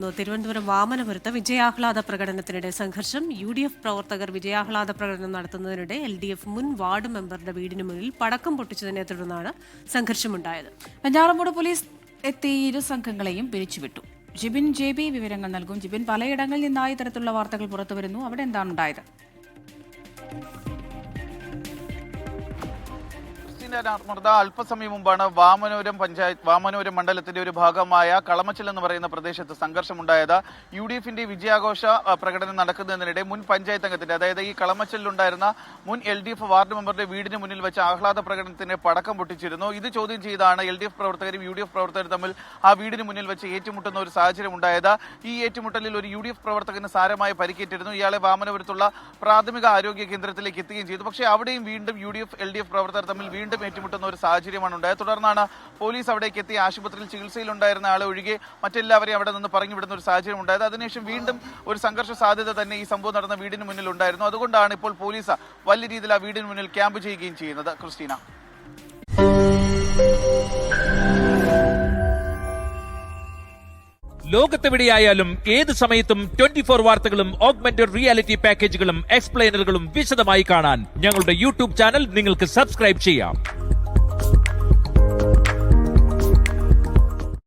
തിരുവനന്തപുരം വാമനപുരത്ത് വിജയാഹ്ലാദ പ്രകടനത്തിനിടെ സംഘർഷം. UDF പ്രവർത്തകർ വിജയാഹ്ലാദ പ്രകടനം നടത്തുന്നതിനിടെ LDF മുൻ വാർഡ് മെമ്പറുടെ വീടിന് മുന്നിൽ പടക്കം പൊട്ടിച്ചതിനെ തുടർന്നാണ് സംഘർഷമുണ്ടായത്. വെഞ്ഞാറമൂട് പോലീസ് എത്തി ഇരു സംഘങ്ങളെയും പിരിച്ചുവിട്ടു. ജിബിൻ JB വിവരങ്ങൾ നൽകും. ജിബിൻ, പലയിടങ്ങളിൽ നിന്നായി ഇത്തരത്തിലുള്ള വാർത്തകൾ പുറത്തുവരുന്നു. അവിടെ എന്താണ് ഉണ്ടായത്? അല്പസമയം മുമ്പാണ് വാമനപുരം മണ്ഡലത്തിന്റെ ഒരു ഭാഗമായ കളമച്ചൽ എന്ന് പറയുന്ന പ്രദേശത്ത് സംഘർഷമുണ്ടായത്. UDFന്റെ വിജയാഘോഷ പ്രകടനം നടക്കുന്നതിനിടെ മുൻ പഞ്ചായത്ത് അംഗത്തിന്റെ, അതായത് ഈ കളമച്ചലിലുണ്ടായിരുന്ന മുൻ LDF വാർഡ് മെമ്പറുടെ വീടിന് മുന്നിൽ വെച്ച് ആഹ്ലാദ പ്രകടനത്തിന് പടക്കം പൊട്ടിച്ചിരുന്നു. ഇത് ചോദ്യം ചെയ്താണ് LDF പ്രവർത്തകരും UDF പ്രവർത്തകരും തമ്മിൽ ആ വീടിന് മുന്നിൽ വെച്ച് ഏറ്റുമുട്ടുന്ന ഒരു സാഹചര്യം ഉണ്ടായത്. ഈ ഏറ്റുമുട്ടലിൽ ഒരു UDF പ്രവർത്തകന് സാരമായി പരിക്കേറ്റിരുന്നു. ഇയാളെ വാമനപുരത്തുള്ള പ്രാഥമിക ആരോഗ്യ കേന്ദ്രത്തിലേക്ക് എത്തുകയും ചെയ്തു. പക്ഷേ അവിടെയും വീണ്ടും UDF LDF പ്രവർത്തകർ തമ്മിൽ വീണ്ടും ഏറ്റുമുട്ടുന്ന ഒരു സാഹചര്യമാണ് ഉണ്ടായത്. തുടർന്നാണ് പോലീസ് അവിടേക്ക് എത്തി ആശുപത്രിയിൽ ചികിത്സയിലുണ്ടായിരുന്ന ആളെ ഒഴികെ മറ്റെല്ലാവരെയും അവിടെ നിന്ന് പറഞ്ഞു വിടുന്ന ഒരു സാഹചര്യം ഉണ്ടായത്. അതിനുശേഷം വീണ്ടും ഒരു സംഘർഷ സാധ്യത തന്നെ ഈ സംഭവം നടന്ന വീടിന് മുന്നിൽ ഉണ്ടായിരുന്നു. അതുകൊണ്ടാണ് ഇപ്പോൾ പോലീസ് വലിയ രീതിയിൽ ആ വീടിന് മുന്നിൽ ക്യാമ്പ് ചെയ്യുകയും ചെയ്യുന്നത്. ക്രിസ്റ്റീന, ലോകത്തെവിടെയായാലും ഏത് സമയത്തും 24 വാർത്തകളും ഓഗ്മെന്റഡ് റിയാലിറ്റി പാക്കേജുകളും എക്സ്പ്ലെയിനറുകളും വിശദമായി കാണാൻ ഞങ്ങളുടെ YouTube ചാനൽ നിങ്ങൾക്ക് സബ്സ്ക്രൈബ് ചെയ്യാം.